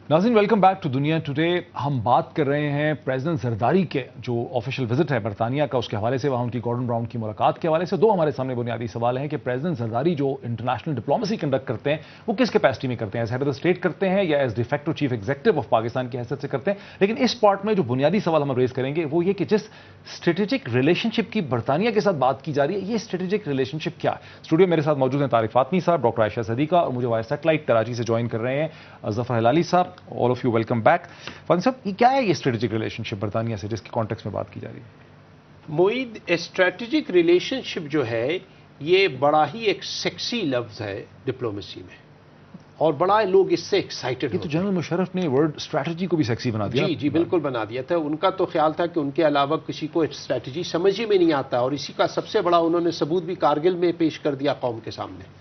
नाज़रीन welcome back to दुनिया today. हम बात कर रहे हैं प्रेसिडेंट जरदारी के जो ऑफिशियल विजिट है बरतानिया का, उसके हवाले से, वहाँ उनकी गॉर्डन ब्राउन की मुलाकात के हवाले से दो हमारे सामने बुनियादी सवाल हैं कि प्रेसिडेंट जरदारी जो इंटरनेशनल डिप्लोमेसी कंडक्ट करते हैं वो किस कैपेसिटी में करते हैं, as head of the state करते हैं या as de facto chief executive of Pakistan की हैसियत से करते हैं। लेकिन इस पार्ट में जो बुनियादी सवाल हम रेज करेंगे वो ये कि जिस स्ट्रेटेजिक रिलेशनशिप की बरतानिया के साथ बात की जा रही है, ये स्ट्रेटेजिक रिलेशनशिप क्या है। स्टूडियो मेरे साथ मौजूद हैं तारिक फातमी साहब, डॉक्टर आयशा सदीका और मुझे वाया सैटेलाइट कराची से ज्वाइन कर रहे हैं जफर हिलाली साहब। All of you welcome back. Fatmi साहब, ये क्या है ये स्ट्रेटेजिक रिलेशनशिप बरतानिया से जिसके कॉन्टेक्स्ट में बात की जा रही है? मोईद, स्ट्रेटेजिक रिलेशनशिप जो है ये बड़ा ही एक सेक्सी लफ्ज है डिप्लोमेसी में और बड़ा लोग इससे एक्साइटेड हैं। तो जनरल मुशर्रफ ने वर्ड स्ट्रेटजी को भी सेक्सी बना दिया। जी बिल्कुल बना दिया था। उनका तो ख्याल था कि उनके अलावा किसी को स्ट्रेटजी समझ ही में नहीं आता और इसी का सबसे बड़ा उन्होंने सबूत भी कारगिल में पेश कर दिया कौम के सामने।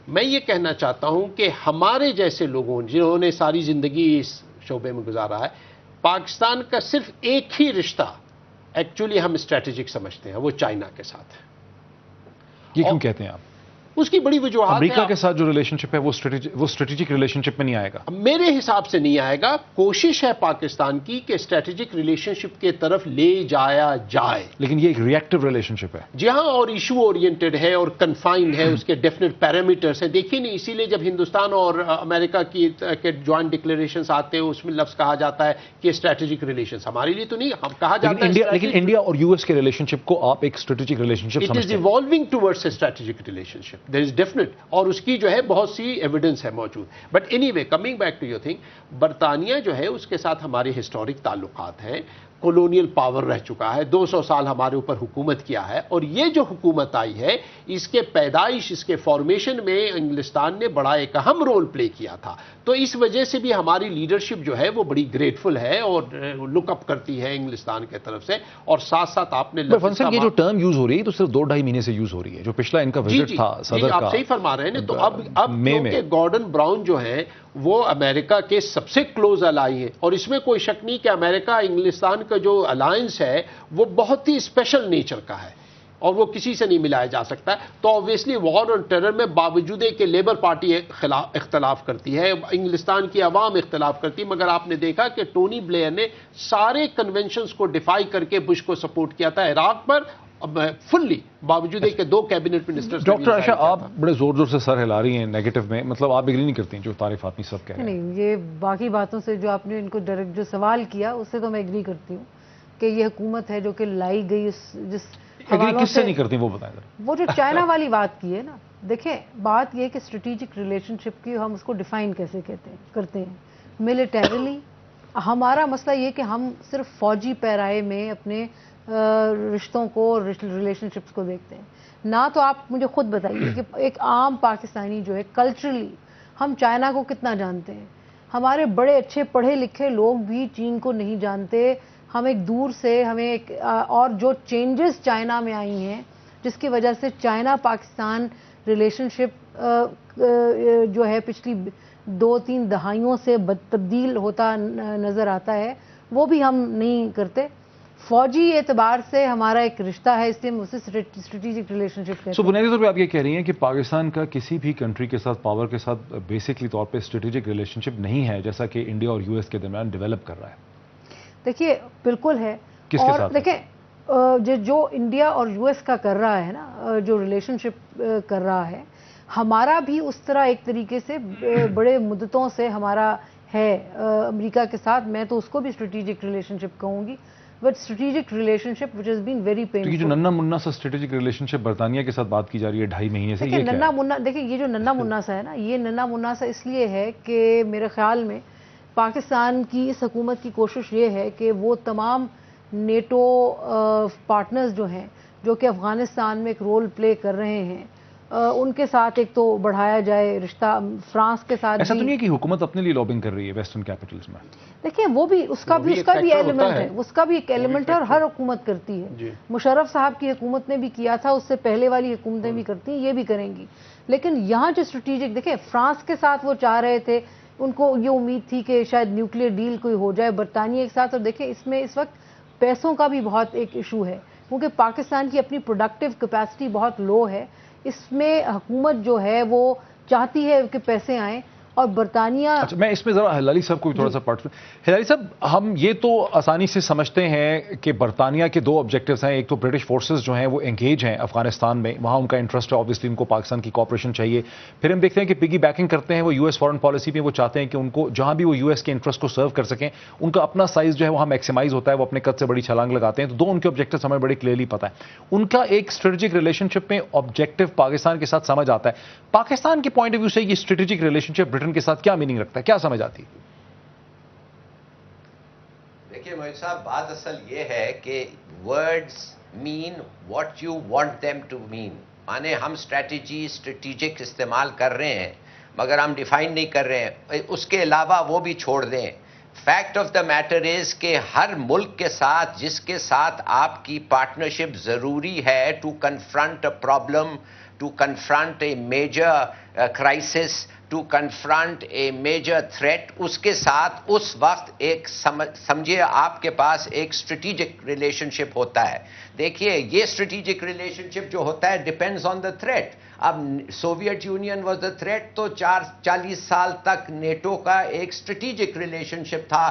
मैं ये कहना चाहता हूं कि हमारे जैसे लोगों जिन्होंने सारी जिंदगी इस शोबे में गुजारा है, पाकिस्तान का सिर्फ एक ही रिश्ता एक्चुअली हम स्ट्रेटेजिक समझते हैं, वो चाइना के साथ है। ये क्यों कहते हैं आप? उसकी बड़ी वजूहात। अमेरिका के साथ जो रिलेशनशिप है वो स्ट्रेटेजिक रिलेशनशिप में नहीं आएगा, मेरे हिसाब से नहीं आएगा। कोशिश है पाकिस्तान की कि स्ट्रेटेजिक रिलेशनशिप के तरफ ले जाया जाए, लेकिन ये एक रिएक्टिव रिलेशनशिप है। जी हाँ, और इशू ओरिएंटेड है और कन्फाइंड है, उसके डेफिनेट पैरामीटर्स हैं। देखिए नहीं, इसीलिए जब हिंदुस्तान और अमेरिका की ज्वाइंट डिक्लेरेशंस आते हैं उसमें लफ्ज कहा जाता है कि स्ट्रेटेजिक रिलेशंस। हमारे लिए तो नहीं, हम कहा जाता है लेकिन इंडिया और यूएस के रिलेशनशिप को आप एक स्ट्रेटेजिक रिलेशनशिप समझते हैं? It is evolving towards a strategic relationship, there is definite, और उसकी जो है बहुत सी एविडेंस है मौजूद। But anyway, coming back to your thing, बरतानिया जो है उसके साथ हमारे हिस्टोरिक ताल्लुकात हैं, कॉलोनियल पावर रह चुका है, 200 साल हमारे ऊपर हुकूमत किया है और ये जो हुकूमत आई है इसके पैदाइश, इसके फॉर्मेशन में इंग्लिस्तान ने बड़ा एक अहम रोल प्ले किया था। तो इस वजह से भी हमारी लीडरशिप जो है वो बड़ी ग्रेटफुल है और लुकअप करती है इंग्लिस्तान के तरफ से। और साथ साथ आपने ये जो टर्म यूज हो रही है तो सिर्फ 2-2.5 महीने से यूज हो रही है, जो पिछला इनका विजिट था सदर का। आप सही फरमा रहे हैं। तो अब क्योंकि गॉर्डन ब्राउन जो है वो अमेरिका के सबसे क्लोज अलाई है और इसमें कोई शक नहीं कि अमेरिका इंग्लिस्तान का जो अलायंस है वो बहुत ही स्पेशल नेचर का है और वो किसी से नहीं मिलाया जा सकता। तो ऑब्वियसली वॉर ऑन टेरर में बावजूद कि लेबर पार्टी इख्तलाफ करती है, इंग्लिस्तान की आवाम इख्तलाफ करती है, मगर आपने देखा कि टोनी ब्लेयर ने सारे कन्वेंशंस को डिफाई करके बुश को सपोर्ट किया था इराक पर फुल्ली, बावजूद है कि 2 कैबिनेट मिनिस्टर्स। डॉक्टर आयशा, आप बड़े जोर जोर से सर हिला रही हैं नेगेटिव में, मतलब आप एग्री नहीं करती जो तारिक फातमी सब कह रहे हैं? नहीं, ये बाकी बातों से जो आपने इनको डायरेक्ट जो सवाल किया उससे तो मैं एग्री करती हूँ कि ये हुकूमत है जो कि लाई गई जिस किससे नहीं करती वो बताएं। वो जो चाइना वाली बात की है ना, देखें बात ये कि स्ट्रेटेजिक रिलेशनशिप की हम उसको डिफाइन कैसे करते हैं मिलिटरीली। हमारा मसला ये कि हम सिर्फ फौजी पैराए में अपने रिश्तों को, रिलेशनशिप्स को देखते हैं ना। तो आप मुझे खुद बताइए कि एक आम पाकिस्तानी जो है कल्चरली हम चाइना को कितना जानते हैं? हमारे बड़े अच्छे पढ़े लिखे लोग भी चीन को नहीं जानते। हम एक दूर से हमें एक और जो चेंजेस चाइना में आई हैं जिसकी वजह से चाइना पाकिस्तान रिलेशनशिप जो है पिछली 2-3 दहाइयों से तब्दील होता नज़र आता है, वो भी हम नहीं करते। फौजी एतबार से हमारा एक रिश्ता है, इसलिए हम उसे स्ट्रेटेजिक रिलेशनशिप कहते हैं। बुनियादी तौर पे आप ये कह रही हैं कि पाकिस्तान का किसी भी कंट्री के साथ, पावर के साथ बेसिकली तौर पे स्ट्रेटेजिक रिलेशनशिप नहीं है जैसा कि इंडिया और यूएस के दरमियान डेवलप कर रहा है? देखिए बिल्कुल है। किसके और साथ? देखें जो इंडिया और यूएस का कर रहा है ना, जो रिलेशनशिप कर रहा है, हमारा भी उस तरह एक तरीके से बड़े मुद्दतों से हमारा है अमेरिका के साथ। मैं तो उसको भी स्ट्रेटेजिक रिलेशनशिप कहूँगी, but strategic relationship which has been very painful. ये जो नन्ना मुन्ना सा स्ट्रेटेजिक रिलेशनशिप बरतानिया के साथ बात की जा रही है 2.5 महीने से, ये नन्ना मुन्ना, देखिए ये जो नन्ना मुन्ना सा है ना, ये नन्ना मुन्ना सा इसलिए है कि मेरे ख्याल में पाकिस्तान की इस हुकूमत की कोशिश ये है कि वो तमाम नेटो पार्टनर्स जो हैं, जो कि अफगानिस्तान में एक रोल प्ले कर रहे हैं, उनके साथ एक तो बढ़ाया जाए रिश्ता। फ्रांस के साथ ऐसा तो नहीं है कि हुकूमत अपने लिए लॉबिंग कर रही है वेस्टर्न कैपिटल्स में? देखिए वो भी उसका भी एलिमेंट है, उसका भी एक एलिमेंट है और हर हुकूमत करती है। मुशर्रफ साहब की हुकूमत ने भी किया था, उससे पहले वाली हुकूमतें भी करती हैं, ये भी करेंगी। लेकिन यहाँ जो स्ट्रेटेजिक, देखिए फ्रांस के साथ वो चाह रहे थे, उनको ये उम्मीद थी कि शायद न्यूक्लियर डील कोई हो जाए बरतानिया के साथ। और देखिए इसमें इस वक्त पैसों का भी बहुत एक इशू है क्योंकि पाकिस्तान की अपनी प्रोडक्टिव कैपेसिटी बहुत लो है। इसमें हुकूमत जो है वो चाहती है कि पैसे आएँ اور برطانیہ. اچھا میں اس میں ذرا ہلالی صاحب کو بھی تھوڑا سا پارٹ. ہلالی صاحب ہم یہ تو آسانی سے سمجھتے ہیں کہ برطانیہ کے دو آبجیکٹیوز ہیں. ایک تو برٹش فورسز جو ہیں وہ انگیج ہیں افغانستان میں, وہاں ان کا انٹرسٹ ہے, آبویسلی ان کو پاکستان کی کوآپریشن چاہیے. پھر ہم دیکھتے ہیں کہ پگی بیکنگ کرتے ہیں وہ یو ایس فارن پالیسی میں, وہ چاہتے ہیں کہ ان کو جہاں بھی وہ یو ایس کے انٹرسٹ کو سرو کر سکیں, ان کا اپنا سائز جو ہے وہاں میکسیمائز ہوتا ہے, وہ اپنے قد سے بڑی چھلانگ لگاتے ہیں. تو دو ان کے آبجیکٹیوز ہمیں بڑے کلیئرلی پتہ ہے. ان کا ایک اسٹریٹجک ریلیشن شپ میں آبجیکٹیو پاکستان کے ساتھ سمجھ آتا ہے. پاکستان کے پوائنٹ آف ویو سے یہ اسٹریٹجک ریلیشن شپ برٹن کے ساتھ کیا میننگ رکھتا ہے, کیا سمجھ آتی ہے؟ دیکھیے موہد صاحب, بات اصل یہ ہے کہ words mean what you want them to mean. مانے ہم اسٹریٹجک استعمال کر رہے ہیں مگر ہم ڈیفائن نہیں کر رہے ہیں, اس کے علاوہ وہ بھی چھوڑ دیں. Fact of the matter is کہ ہر ملک کے ساتھ جس کے ساتھ آپ کی پارٹنرشپ ضروری ہے to confront a problem, to confront a major crisis, to confront a major threat, اس کے ساتھ اس وقت ایک سمجھے آپ کے پاس ایک اسٹریٹجک ریلیشن شپ ہوتا ہے. دیکھیے یہ اسٹریٹجک ریلیشن شپ جو ہوتا ہے ڈپینڈز آن دا تھریٹ. اب Soviet union was the threat, تو 40 سال تک نیٹو کا ایک اسٹریٹجک ریلیشن شپ تھا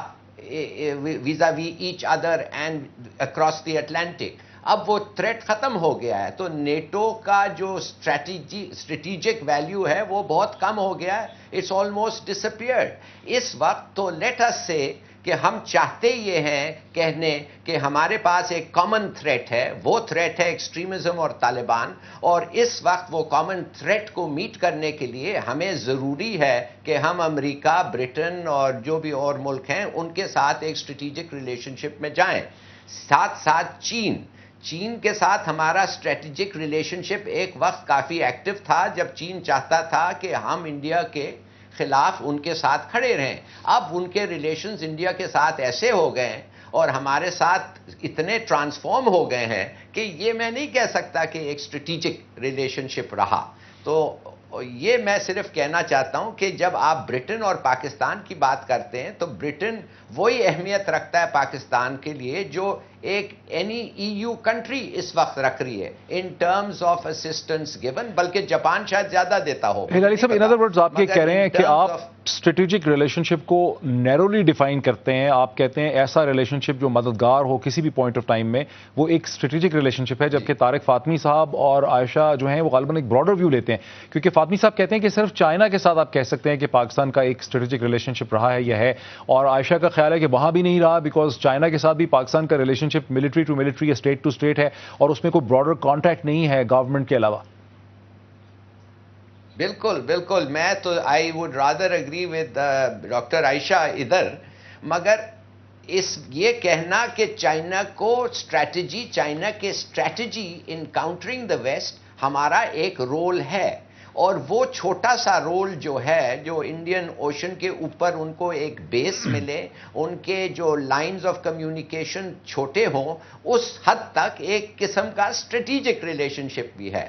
visa V each other and across the Atlantic. اب وہ تھریٹ ختم ہو گیا ہے, تو نیٹو کا جو اسٹریٹجک ویلیو ہے وہ بہت کم ہو گیا ہے. It's almost disappeared. اس وقت تو لیٹ اس سے کہ ہم چاہتے یہ ہیں کہنے کہ ہمارے پاس ایک کامن تھریٹ ہے, وہ تھریٹ ہے ایکسٹریمزم اور طالبان, اور اس وقت وہ کامن تھریٹ کو میٹ کرنے کے لیے ہمیں ضروری ہے کہ ہم امریکہ, برٹن اور جو بھی اور ملک ہیں ان کے ساتھ ایک اسٹریٹجک ریلیشن شپ میں جائیں. ساتھ ساتھ چین کے ساتھ ہمارا اسٹریٹجک ریلیشن شپ ایک وقت کافی ایکٹیو تھا جب چین چاہتا تھا کہ ہم انڈیا کے خلاف ان کے ساتھ کھڑے رہیں. اب ان کے ریلیشنز انڈیا کے ساتھ ایسے ہو گئے ہیں اور ہمارے ساتھ اتنے ٹرانسفارم ہو گئے ہیں کہ یہ میں نہیں کہہ سکتا کہ ایک اسٹریٹجک ریلیشن شپ رہا. تو یہ میں صرف کہنا چاہتا ہوں کہ جب آپ برٹن اور پاکستان کی بات کرتے ہیں تو برٹن وہی اہمیت رکھتا ہے پاکستان کے لیے جو ایک اینی ای یو کنٹری اس وقت رکھ رہی ہے in terms of assistance given, بلکہ جاپان شاید زیادہ دیتا ہو. ہلالی صاحب ان ادر ورڈز آپ یہ کہہ رہے ہیں کہ آپ اسٹریٹجک ریلیشن شپ کو نیرولی ڈیفائن کرتے ہیں. آپ کہتے ہیں ایسا ریلیشن شپ جو مددگار ہو کسی بھی پوائنٹ آف ٹائم میں, وہ ایک اسٹریٹجک ریلیشن شپ ہے, جبکہ طارق فاطمی صاحب اور عائشہ جو ہیں وہ غالباً ایک براڈر ویو لیتے ہیں, کیونکہ فاطمی صاحب کہتے ہیں کہ صرف چائنا کے ساتھ آپ کہہ سکتے ہیں کہ پاکستان کا ایک اسٹریٹجک ریلیشن شپ رہا ہے یا ہے, اور عائشہ کا خیال ہے کہ وہاں بھی نہیں رہا بیکاز چائنا کے ساتھ بھی پاکستان کا relationship military to military, state to state ہے, اور اس میں کوئی براڈر کانٹیکٹ نہیں ہے گورنمنٹ کے علاوہ. بالکل میں تو I would rather agree with doctor Ayesha ادھر, مگر یہ کہنا کہ چائنا کو چائنا کے strategy in countering the west ہمارا ایک رول ہے, اور وہ چھوٹا سا رول جو ہے جو انڈین اوشن کے اوپر ان کو ایک بیس ملے, ان کے جو لائنز آف کمیونیکیشن چھوٹے ہوں, اس حد تک ایک قسم کا اسٹریٹجک ریلیشن شپ بھی ہے.